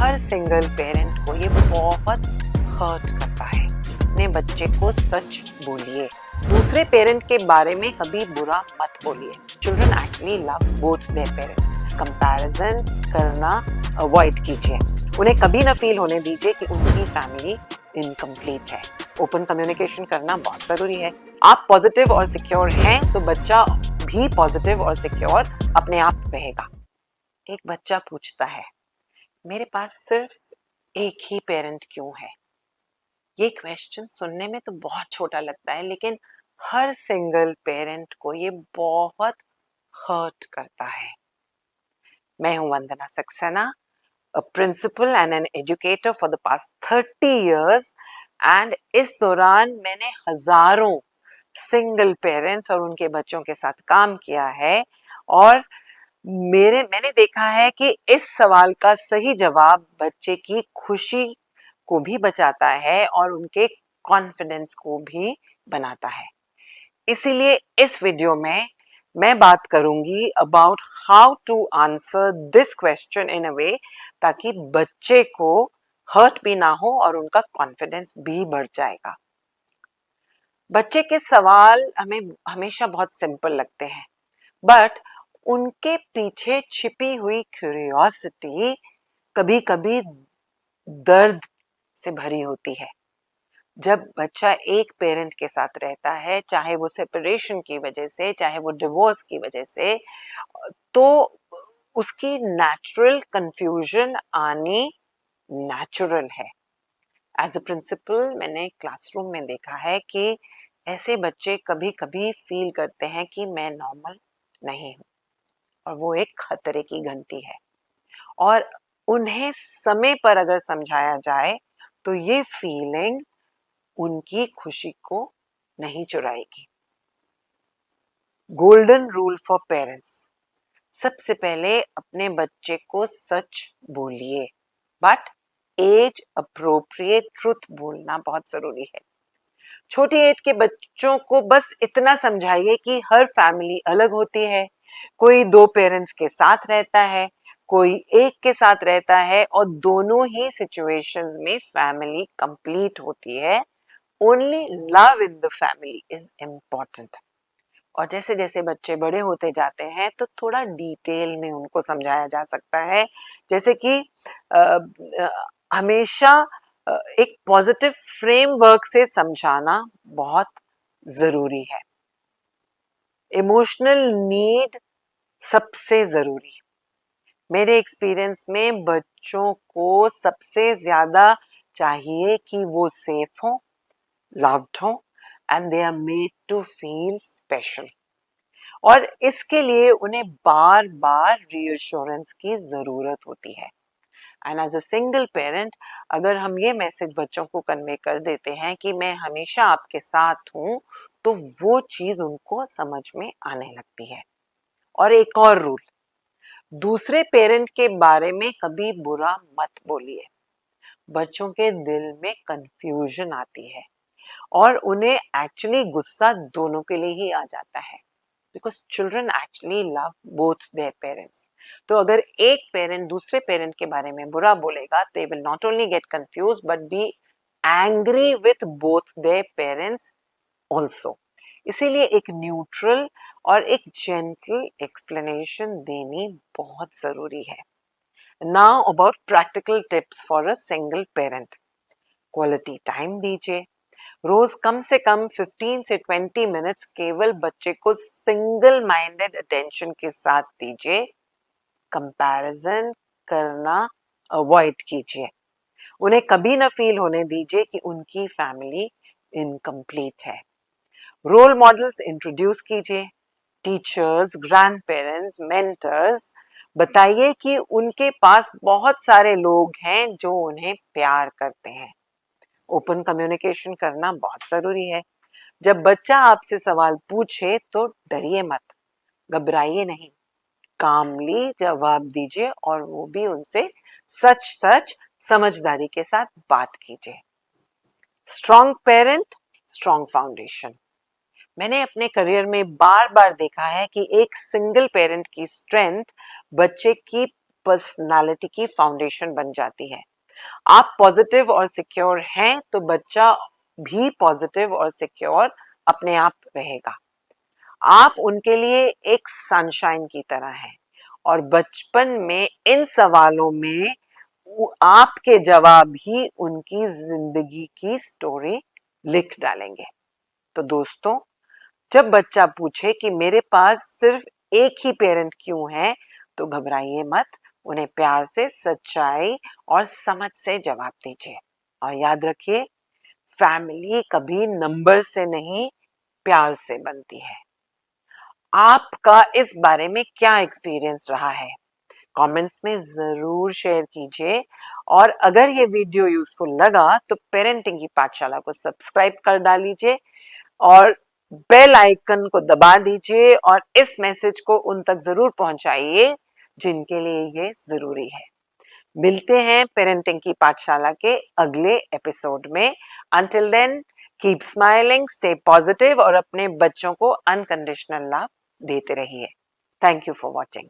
हर single parent को ये बहुत हर्ट करता है। अपने बच्चे को सच बोलिए, दूसरे पेरेंट के बारे में कभी बुरा मत बोलिए। Children actually love both their parents. Comparison करना अवॉइड कीजिए। उन्हें कभी ना फील होने दीजिए कि उनकी फैमिली इनकम्प्लीट है। ओपन कम्युनिकेशन करना बहुत जरूरी है। आप पॉजिटिव और सिक्योर हैं तो बच्चा भी पॉजिटिव और सिक्योर अपने आप रहेगा। एक बच्चा पूछता है, मेरे पास सिर्फ एक ही पेरेंट क्यों है? ये क्वेश्चन सुनने में तो बहुत छोटा लगता है, लेकिन हर सिंगल पेरेंट को ये बहुत हर्ट करता है। मैं हूं वंदना Saxena, a principal and an educator for the past 30 years, and इस दौरान मैंने हजारों सिंगल पेरेंट्स और उनके बच्चों के साथ काम किया है और मैंने देखा है कि इस सवाल का सही जवाब बच्चे की खुशी को भी बचाता है और उनके कॉन्फिडेंस को भी बनाता है। इसीलिए इस वीडियो में मैं बात करूंगी about how to answer this question in a way ताकि बच्चे को हर्ट भी ना हो और उनका कॉन्फिडेंस भी बढ़ जाएगा। बच्चे के सवाल हमें हमेशा बहुत सिंपल लगते हैं, बट उनके पीछे छिपी हुई क्यूरियोसिटी कभी कभी दर्द से भरी होती है। जब बच्चा एक पेरेंट के साथ रहता है, चाहे वो सेपरेशन की वजह से, चाहे वो डिवोर्स की वजह से, तो उसकी नेचुरल कंफ्यूजन आनी नेचुरल है। एज अ प्रिंसिपल मैंने क्लासरूम में देखा है कि ऐसे बच्चे कभी कभी फील करते हैं कि मैं नॉर्मल नहीं हूं और वो एक खतरे की घंटी है। और उन्हें समय पर अगर समझाया जाए तो ये फीलिंग उनकी खुशी को नहीं चुराएगी। गोल्डन रूल फॉर पेरेंट्स, सबसे पहले अपने बच्चे को सच बोलिए, बट एज अप्रोप्रिएट ट्रुथ बोलना बहुत जरूरी है। छोटी एज के बच्चों को बस इतना समझाइए कि हर फैमिली अलग होती है। कोई दो पेरेंट्स के साथ रहता है, कोई एक के साथ रहता है और दोनों ही सिचुएशंस में फैमिली कंप्लीट होती है। Only love in the family is important. और जैसे जैसे बच्चे बड़े होते जाते हैं तो थोड़ा डिटेल में उनको समझाया जा सकता है, जैसे कि हमेशा एक पॉजिटिव फ्रेमवर्क से समझाना बहुत जरूरी है। इमोशनल नीड सबसे जरूरी। मेरे एक्सपीरियंस में बच्चों को सबसे ज्यादा चाहिए कि वो सेफ हो, लव्ड हो and they are made to feel special. और इसके लिए उन्हें बार बार रीअश्योरेंस की जरूरत होती है। And as a single parent अगर हम ये मैसेज बच्चों को कन्वे कर देते हैं कि मैं हमेशा आपके साथ हूं, तो वो चीज उनको समझ में आने लगती है। और एक और रूल, दूसरे पेरेंट के बारे में कभी बुरा मत बोलिए। बच्चों के दिल में कंफ्यूजन आती है और उन्हें एक्चुअली गुस्सा दोनों के लिए ही आ जाता है, because children actually love both their parents. तो अगर एक पेरेंट दूसरे पेरेंट के बारे में बुरा बोलेगा, they will not only get confuse but be angry with both their parents also. इसीलिए एक न्यूट्रल और एक जेंटल एक्सप्लेनेशन देनी बहुत जरूरी है। Now about practical tips for a single parent. Quality time दीजिए। रोज कम से कम 15 से 20 मिनट्स केवल बच्चे को सिंगल माइंडेड अटेंशन के साथ दीजिए। कंपैरिजन करना अवॉइड कीजिए। उन्हें कभी ना फील होने दीजिए कि उनकी फैमिली इनकम्प्लीट है। रोल मॉडल्स इंट्रोड्यूस कीजिए, टीचर्स, ग्रैंड पेरेंट्स, मेंटर्स। बताइए कि उनके पास बहुत सारे लोग हैं जो उन्हें प्यार करते हैं। ओपन कम्युनिकेशन करना बहुत जरूरी है। जब बच्चा आपसे सवाल पूछे तो डरिए मत, घबराइए नहीं, कामली जवाब दीजिए और वो भी उनसे सच सच समझदारी के साथ बात कीजिए। Strong parent, strong foundation. मैंने अपने करियर में बार बार देखा है कि एक सिंगल पेरेंट की स्ट्रेंथ बच्चे की पर्सनालिटी की फाउंडेशन बन जाती है। आप पॉजिटिव और सिक्योर हैं तो बच्चा भी पॉजिटिव और सिक्योर अपने आप रहेगा। आप उनके लिए एक सनशाइन की तरह हैं और बचपन में इन सवालों में आपके जवाब ही उनकी जिंदगी की स्टोरी लिख डालेंगे। तो दोस्तों, जब बच्चा पूछे कि मेरे पास सिर्फ एक ही पेरेंट क्यों है, तो घबराइए मत, उन्हें प्यार से, सच्चाई और समझ से जवाब दीजिए। और याद रखिए, फैमिली कभी नंबर से नहीं, प्यार से बनती है। आपका इस बारे में क्या एक्सपीरियंस रहा है, कमेंट्स में जरूर शेयर कीजिए। और अगर ये वीडियो यूजफुल लगा तो पेरेंटिंग की पाठशाला को सब्सक्राइब कर डालीजिए और बेल आइकन को दबा दीजिए और इस मैसेज को उन तक जरूर पहुंचाइए जिनके लिए ये जरूरी है। मिलते हैं पेरेंटिंग की पाठशाला के अगले एपिसोड में। Until then, keep smiling, stay positive और अपने बच्चों को अनकंडीशनल लव देते रहिए। Thank you for watching.